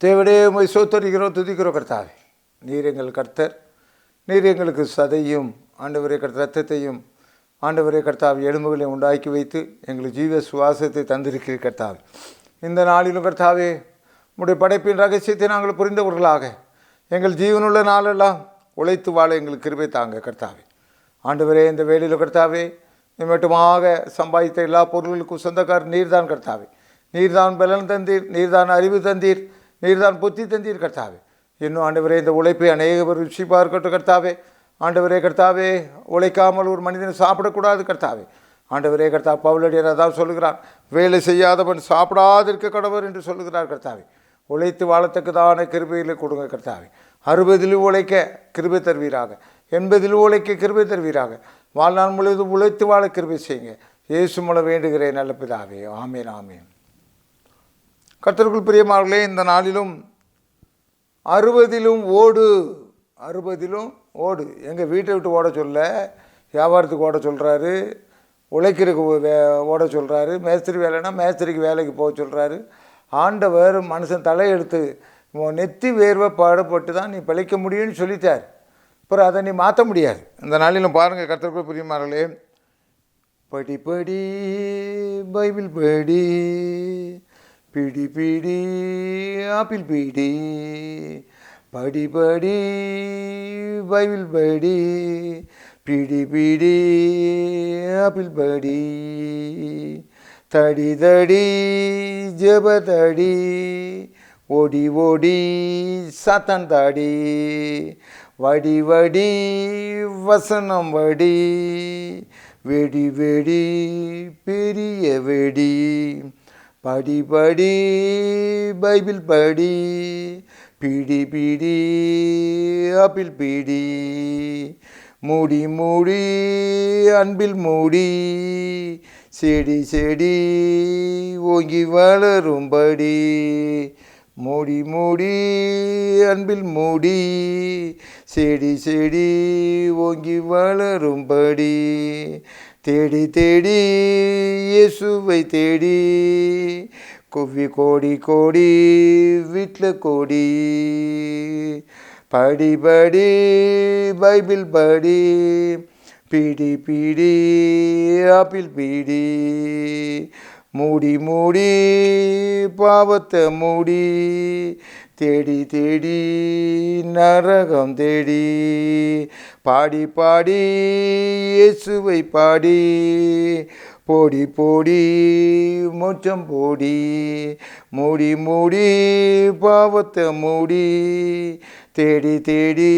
தேவனே உம்மை ஸ்தோத்திரிக்கிறோம், துதிக்கிறோம் கர்த்தாவே. நீர் எங்கள் கர்த்தர், நீர் எங்களுக்கு சதையும் ஆண்டவரே ரத்தத்தையும் ஆண்டவரே கர்த்தாவே எலும்புகளை உண்டாக்கி வைத்து எங்களுக்கு ஜீவ சுவாசத்தை தந்திருக்கிறீர் கர்த்தாவே. இந்த நாளிலும் கர்த்தாவே உம்முடைய படைப்பின் ரகசியத்தை நாங்கள் புரிந்தவர்களாக எங்கள் ஜீவனுள்ள நாளெல்லாம் உழைத்து வாழ எங்களுக்கு கிருபை தாங்க கர்த்தாவே. ஆண்டவரே இந்த வேளையில் கர்த்தாவே மட்டுமாக சம்பாதித்த எல்லா பொருள்களுக்கும் சொந்தக்காரர் நீர்தான் கர்த்தாவே. நீர்தான் பலன் தந்தீர், நீர்தான் அறிவு தந்தீர், நீர்தான் புத்தி தந்தீர் கர்த்தாவே. இன்னும் ஆண்டவரே இந்த உழைப்பை அநேக பேர் ருசி பார்க்கட்டும் கர்த்தாவே. ஆண்டவரே கர்த்தாவே உழைக்காமல் ஒரு மனிதன் சாப்பிடக்கூடாது கர்த்தாவே. ஆண்டவரே கர்த்தா பவுலடியார் அதான் சொல்லுகிறான், வேலை செய்யாதவன் சாப்பிடாதிருக்க கடவர் என்று சொல்லுகிறார் கர்த்தாவே. உழைத்து வாழத்தக்கதான கிருபையில் கொடுங்க கர்த்தாவே. 60 உழைக்க கிருபை தருவீராக, 80 உழைக்க கிருபை தருவீராக. வாழ்நாள் முழுவதும் உழைத்து வாழ கிருபை செய்யுங்க. இயேசு மூலம் வேண்டுகிறேன் நல்ல பிதாவே, ஆமேன் ஆமேன். கர்த்தருக்குள் பிரியமானவர்களே, இந்த நாளிலும் 60 ஓடு, 60 ஓடு. எங்கள் வீட்டை விட்டு ஓட சொல்ல, வியாபாரத்துக்கு ஓட சொல்கிறாரு, உழைக்கிறதுக்கு ஓட சொல்கிறாரு, மேஸ்திரி வேலைன்னா மேஸ்திரிக்கு வேலைக்கு போக சொல்கிறாரு. ஆண்டவர் மனுஷன் தலையெடுத்து நெத்தி வேர்வை பாடுபட்டு தான் நீ பிழைக்க முடியும்னு சொல்லிட்டார். அப்புறம் அதை நீ மாற்ற முடியாது. இந்த நாளிலும் பாருங்கள் கர்த்தருக்குள் பிரியமானவர்களே, படி படி பைபிள் படி, பிடி பிடி ஆப்பிள் பிடி, படி படி பைபிள் படி, பிடி பிடி ஆப்பிள் படி, தடி தடி ஜெப தடி, ஓடி ஓடி சாத்தான் தாடி, வடி வடி வசனம் வடி, வெடி வெடி பெரிய வெடி, படி படி பைபிள் படி, பிடி பிடி ஆப்பிள் பிடி, மூடி மூடி அன்பில் மூடி, செடி செடி ஓங்கி வளரும்படி, மூடி மூடி அன்பில் மூடி, செடி செடி ஓங்கி வளரும்படி, தேடி தேடி இயேசுவை தேடி, குவி கோடி கோடி வீட்டில் கோடி, படி படி பைபிள் படி, பிடி பிடி ஆப்பிள் பிடி, மூடி மூடி பாவத்தை மூடி, தேடி தேடி நரகம் தேடி, பாடி பாடி இயேசுவை பாடி, போடி போடி மோட்சம் போடி, மூடி மூடி பாவத்தை மூடி, தேடி தேடி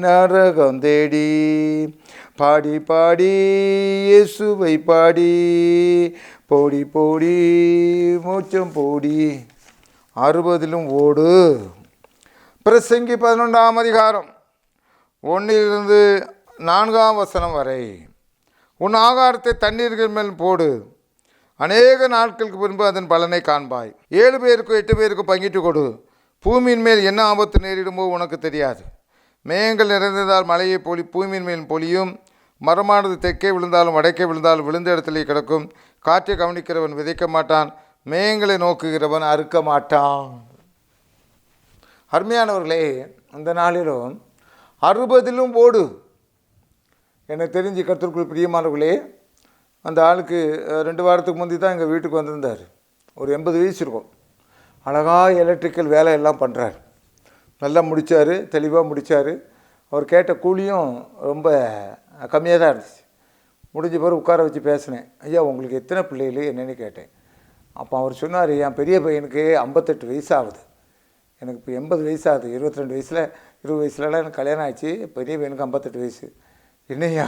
நரகம் தேடி, பாடி பாடி இயேசுவை பாடி, போடி போடி மோட்சம் போடி. 60 ஓடு. பிரசங்கி 11ஆம் அதிகாரம் 1-4 வரை. உன் ஆகாரத்தை தண்ணீர்கள் மேல் போடு, அநேக நாட்களுக்கு பின்பு அதன் பலனை காண்பாய். 7 பேருக்கும் 8 பேருக்கும் பங்கிட்டு கொடு. பூமியின் மேல் என்ன ஆபத்து நேரிடுமோ உனக்கு தெரியாது. மேகங்கள் நிறைந்ததால் மழையை பூமியின் மேல் பொழியும். மரமானது தெற்கே விழுந்தாலும் வடக்கே விழுந்தாலும் விழுந்த இடத்திலே கிடக்கும். காற்றை கவனிக்கிறவன் விதைக்க மாட்டான், மேகங்களை நோக்குகிறவன் அறுக்க மாட்டான். அருமையானவர்களே, அந்த நாளிலும் 60 ஓடு. எனக்கு தெரிஞ்சு கர்த்தருக்குள் பிரியமானவர்களே, அந்த ஆளுக்கு 2 வாரத்துக்கு முந்தி தான் எங்கள் வீட்டுக்கு வந்திருந்தார். ஒரு 80 வயசு இருக்கும். அழகாக எலக்ட்ரிக்கல் வேலை எல்லாம் பண்ணுறார். நல்லா முடித்தார், தெளிவாக முடித்தார். அவர் கேட்ட கூலியும் ரொம்ப கம்மியாக தான் இருந்துச்சு. முடிஞ்ச பிறகு உட்கார வச்சு பேசினேன். ஐயா உங்களுக்கு எத்தனை பிள்ளைகள் என்னென்னு கேட்டேன். அப்போ அவர் சொன்னார், என் பெரிய பையனுக்கு 58 வயசு ஆகுது, எனக்கு இப்போ 80 வயசு ஆகுது. 22 வயசில் 20 வயசுலலாம் எனக்கு கல்யாணம் ஆச்சு. பெரிய பையனுக்கு 58 வயசு. என்னையா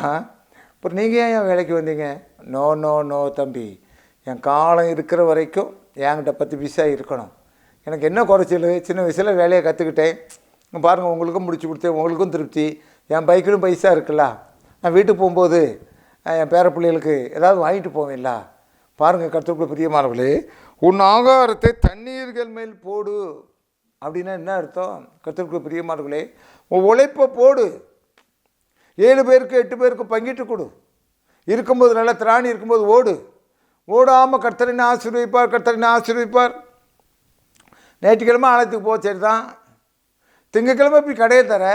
அப்புறம் நீங்கள் ஏன் வேலைக்கு வந்தீங்க? நோ நோ நோ தம்பி, என் காலம் இருக்கிற வரைக்கும் என்கிட்ட 10 பைசா இருக்கணும். எனக்கு என்ன குறைச்சல், சின்ன வயசில் வேலையை கற்றுக்கிட்டேன். பாருங்கள், உங்களுக்கும் முடிச்சு கொடுத்தேன், உங்களுக்கும் திருப்தி, என் பைக்கிலும் பைசா இருக்குல்ல. நான் வீட்டுக்கு போகும்போது என் பேர பிள்ளைகளுக்கு ஏதாவது வாங்கிட்டு போவேன்ல. பாருங்கள் கர்த்தருக்குள் பிரியமானவர்களே, உன் ஆகாரத்தை தண்ணீர்கள் மேல் போடு அப்படின்னா என்ன அர்த்தம்? கர்த்தருக்குள் பிரியமானவர்களே, உன் உழைப்பை போடு. 7 பேருக்கு 8 பேருக்கு பங்கிட்டு கொடு. இருக்கும்போது நல்லா திராணி இருக்கும்போது ஓடு. ஓடாமல் கர்த்தரினை ஆசீர்வதிப்பார், கர்த்தரினை ஆசீர்வதிப்பார். ஞாயிற்றுக்கிழமை ஆலயத்துக்கு போ, சரி தான். திங்கக்கிழமை இப்படி கடையை தர,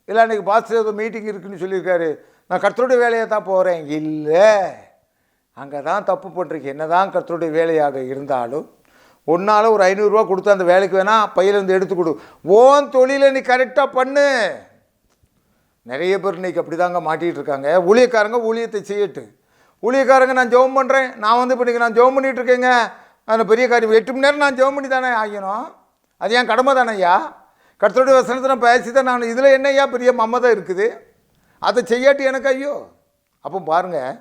இல்லை அன்றைக்கி பாஸ்டர் ஏதோ மீட்டிங் இருக்குதுன்னு சொல்லியிருக்காரு, நான் கர்த்தருடைய வேலையை தான் போகிறேன். இல்லை, அங்கே தான் தப்பு பண்ணுறீங்க. என்ன தான் கர்த்தருடைய வேலையாக இருந்தாலும் ஒன்றால் ஒரு 500 ரூபா கொடுத்து அந்த வேலைக்கு வேணால் பையிலேருந்து எடுத்து கொடு. ஓன் தொழிலை நீ கரெக்டாக பண்ணு. நிறைய பேர் இன்றைக்கி அப்படி தாங்க மாட்டிகிட்டு இருக்காங்க. ஊழியக்காரங்க ஊழியத்தை செய்யட்டு. ஊழியக்காரங்க நான் ஜெபம் பண்ணுறேன், நான் வந்து இப்போ நான் ஜெபம் பண்ணிகிட்டு இருக்கேங்க, அந்த பெரிய காரியம் 8 மணி நேரம் நான் ஜெபம் பண்ணி தானே ஆகணும். அது என் கடமை தானே ஐயா. கர்த்தருடைய வசனத்தை நான் பேசி தான் நான், இதில் என்ன ஐயா பெரிய மம்மதம் இருக்குது, அதை செய்யாட்டி எனக்கு ஐயோ. அப்போ பாருங்கள்,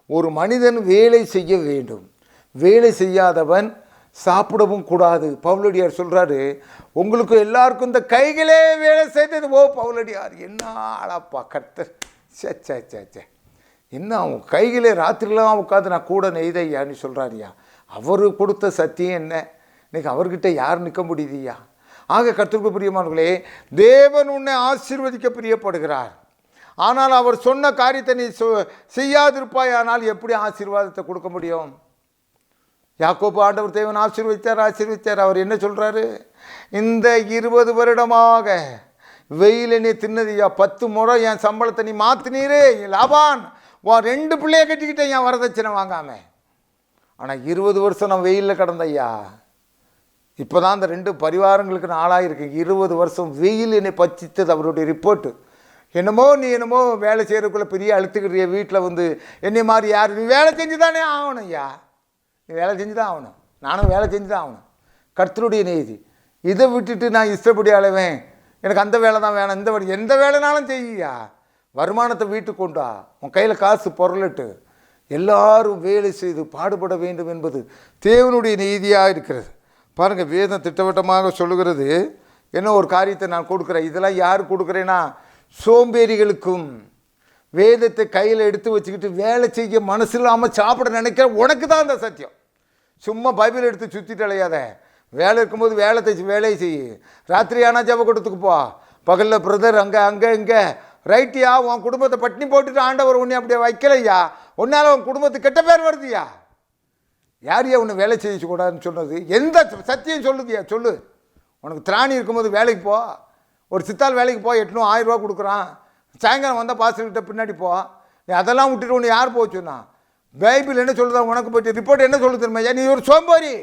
ஒரு மனிதன் வேலை செய்ய வேண்டும். வேலை செய்யாதவன் சாப்பிடவும் கூடாது. பவுலடியார் சொல்கிறாரு, உங்களுக்கு எல்லாருக்கும் இந்த கைகளே வேலை செய்தது. ஓ பவுலடியார், என்ன ஆளாப்பா கர்த்தர், சே சே சே சே, என்ன அவன் கைகளே ராத்திரிலாம் உட்காந்து நான் கூட நெய்தையான்னு சொல்கிறாரியா. அவர் கொடுத்த சத்தியம் என்ன, இன்றைக்கி அவர்கிட்ட யார் நிற்க முடியுதுயா. ஆக கர்த்தருக்கு பிரியமானவர்களே, தேவன் உன்னை ஆசீர்வதிக்க பிரியப்படுகிறார். ஆனால் அவர் சொன்ன காரியத்தை நீ செய்யாதிருப்பாய், ஆனால் எப்படி ஆசீர்வாதத்தை கொடுக்க முடியும்? யாக்கோபு ஆண்டவர் தேவன் ஆசீர்வதித்தார். அவர் என்ன சொல்கிறாரு, இந்த 20 வருடமாக வெயில் நீ தின்னதியா, 10 முறை என் சம்பளத்தை நீ மாற்றினீரே லாபான், 2 பிள்ளைய கட்டிக்கிட்டேன் என் வரதட்சணை வாங்காம. ஆனால் 20 வருஷம் நான் வெயிலில் கிடந்தையா. இப்போ தான் அந்த 2 பரிவாரங்களுக்கு நான் ஆளாயிருக்கு. 20 வருஷம் வெயில் என்னை பச்சித்தது அவருடைய ரிப்போர்ட்டு. என்னமோ நீ என்னமோ வேலை செய்கிறதுக்குள்ளே பெரிய அழுத்துக்கிறிய, வீட்டில் வந்து என்னை மாதிரி யார், நீ வேலை செஞ்சு தானே ஆகணும் ஐயா, நீ வேலை செஞ்சு தான் ஆகணும், நானும் வேலை செஞ்சு தான் ஆகணும். கர்த்தருடைய நீதி. இதை விட்டுட்டு நான் இஷ்டப்படி அலைவேன், எனக்கு அந்த வேலை தான் வேணும், இந்த வேலை, எந்த வேலைனாலும் செய்யா, வருமானத்தை வீட்டுக்கு கொண்டா, உன் கையில் காசு பொருளிட்டு எல்லாரும் வேலை செய்து பாடுபட வேண்டும் என்பது தேவனுடைய நீதியாக இருக்கிறது. பாருங்கள், வேதம் திட்டவட்டமாக சொல்லுகிறது. என்ன ஒரு காரியத்தை நான் கொடுக்குறேன், இதெல்லாம் யார் கொடுக்குறேன்னா சோம்பேறிகளுக்கும், வேதத்தை கையில் எடுத்து வச்சுக்கிட்டு வேலை செய்ய மனசு இல்லாமல் சாப்பிட நினைக்கிற உனக்கு தான் அந்த சத்தியம். சும்மா பைபிள் எடுத்து சுற்றிட்டு அலையாத. வேலை இருக்கும்போது வேலையை செய்ய. ராத்திரி ஆனால் ஜெப கூட்டத்துக்கு போ, பகலில் பிரதர் அங்கே இங்கே ரைட்டியா. உன் குடும்பத்தை பட்டினி போட்டுட்டு ஆண்டவர் உன்னை அப்படியே வைக்கலையா, உன்னால் உன் குடும்பத்துக்கு கெட்ட பேர் வருதுயா. யாரையா உன்னை வேலை செய்யக்கூடாதுன்னு சொன்னது? எந்த சத்தியம் சொல்லுதியா சொல்லு. உனக்கு திராணி இருக்கும்போது வேலைக்கு போ. ஒரு சித்தாள் வேலைக்கு போ, 800 1000 ரூபா கொடுக்குறான், சாயங்காலம் வந்தால் பாஸ்டர்கிட்ட பின்னாடி போ. நீ அதெல்லாம் விட்டுட்டு உன்னை யார் போச்சுன்னா, பைபிள் என்ன சொல்லுதா உனக்கு போச்சு, ரிப்போர்ட் என்ன சொல்லு தெரியுமா, நீ ஒரு சோம்பேறி.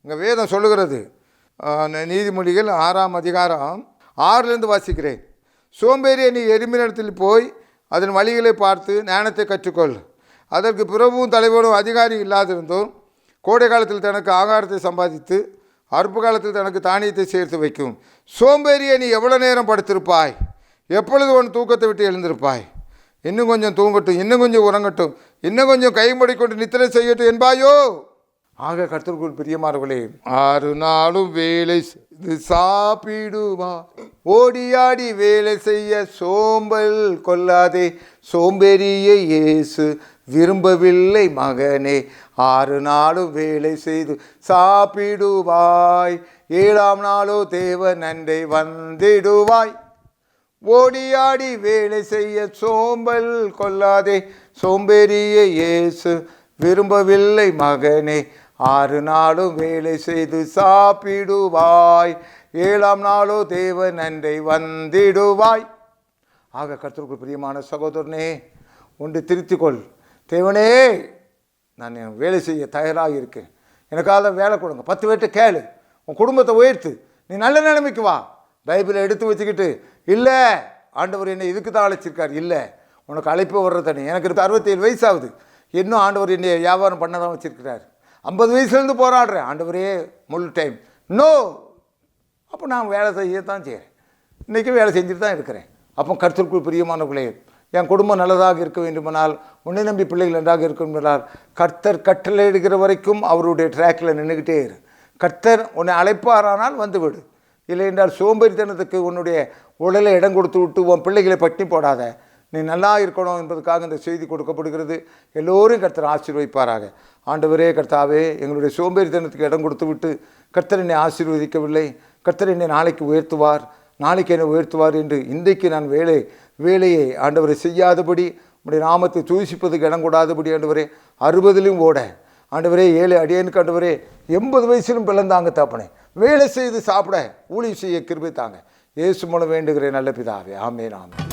இங்கே வேதம் சொல்லுகிறது, நீதிமொழிகள் 6ஆம் அதிகாரம் 6லேருந்து வாசிக்கிறேன். சோம்பேறியை நீ எறும்பினிடத்தில் போய் அதன் வழிகளை பார்த்து ஞானத்தை கற்றுக்கொள். அதற்கு பிரபுவும் தலைவரும் அதிகாரி இல்லாதிருந்தும் கோடை காலத்தில் தனக்கு ஆகாரத்தை சம்பாதித்து அறுப்பு காலத்தில் தனக்கு தானியத்தை சேர்த்து வைக்கும். சோம்பேறியை நீ எவ்வளோ நேரம் படுத்திருப்பாய், எப்பொழுது உன் தூக்கத்தை விட்டு எழுந்திருப்பாய். இன்னும் கொஞ்சம் தூங்கட்டும், இன்னும் கொஞ்சம் உறங்கட்டும், இன்னும் கொஞ்சம் கைமடி கொண்டு நித்திரை செய்யட்டும் என்பாயோ. ஆக கர்த்தருக்குள் பிரியமானவர்களே, 6 நாளும் வேலை செய்து சாப்பிடுவா, ஓடியாடி வேலை செய்ய சோம்பல் கொள்ளாதே. சோம்பேறியை இயேசு விரும்பவில்லை மகனே. 6 நாளும் வேலை செய்து சாப்பிடுவாய், 7ஆம் நாளோ தேவ நன்றை வந்திடுவாய். ஓடியாடி வேலை செய்ய சோம்பல் கொள்ளாதே. சோம்பேறியை இயேசு விரும்பவில்லை மகனே. 6 நாளும் வேலை செய்து சாப்பிடுவாய், 7ஆம் நாளோ தேவ நன்றை வந்திடுவாய். ஆக கர்த்தருக்கு பிரியமான சகோதரனே, ஒன்று திருத்திக்கொள். தேவனே, நான் வேலை செய்ய தயாராக இருக்கேன், எனக்காக வேலை கொடுங்க. 10 பேர்கிட்ட கேளு, உன் குடும்பத்தை உயர்த்து, நீ நல்ல நிலைமைக்கு வா. பைபிளை எடுத்து வச்சுக்கிட்டு இல்லை ஆண்டவர் என்னை இதுக்கு தான் அழைச்சிருக்கார், இல்லை உனக்கு அழைப்பு வர்றதானே. எனக்கு 67 வயசு ஆகுது, இன்னும் ஆண்டவர் என்னை வியாபாரம் பண்ண தான் வச்சுருக்கிறார். 50 வயசுலேருந்து போராடுறேன், ஆண்டவரே முழு டைம் நோ. அப்போ நான் வேலை செய்ய தான் செய்கிறேன், இன்றைக்கி வேலை செஞ்சுட்டு தான் இருக்கிறேன். அப்போ கர்த்தருக்குள் பிரியமானவர்களே, என் குடும்பம் நல்லதாக இருக்க வேண்டுமானால், உன்னை நம்பி பிள்ளைகள் நன்றாக இருக்க வேண்டுமானால், கர்த்தர் கட்டளை எடுக்கிற வரைக்கும் அவருடைய ட்ராக்கில் நின்றுக்கிட்டே இரு. கர்த்தர் உன்னை அழைப்பாரானால் வந்துவிடு, இல்லை என்றால் சோம்பேறித்தனத்துக்கு உன்னுடைய உடலை இடம் கொடுத்து விட்டு உன் பிள்ளைகளை பட்டினி போடாத. நீ நல்லா இருக்கணும் என்பதற்காக இந்த செய்தி கொடுக்கப்படுகிறது. எல்லோரும் கர்த்தர் ஆசீர்வதிப்பாராக. ஆண்டவரே கர்த்தாவே, எங்களுடைய சோம்பேறித்தனத்துக்கு இடம் கொடுத்து விட்டு கர்த்தர் என்னை ஆசீர்வதிக்கவில்லை. கர்த்தர் என்னை நாளைக்கு உயர்த்துவார், நாளைக்கு என்னை உயர்த்துவார் என்று இன்றைக்கு நான் வேலையை ஆண்டவரை செய்யாதபடி, உடைய நாமத்தை தூசிப்பதுக்கு இடம் கூடாதபடி ஆண்டவரே, 60லும் ஓட ஆண்டவரே, 7 அடியனுக்கு ஆண்டவரே, 80 வயசிலும் பிளந்தாங்க தாப்பனே. வேலை செய்து சாப்பிட ஊழியம் செய்ய கிருபை தாங்க. இயேசு மூலம் வேண்டுகிறேன் நல்ல பிதாவே. ஆமென், ஆமென்.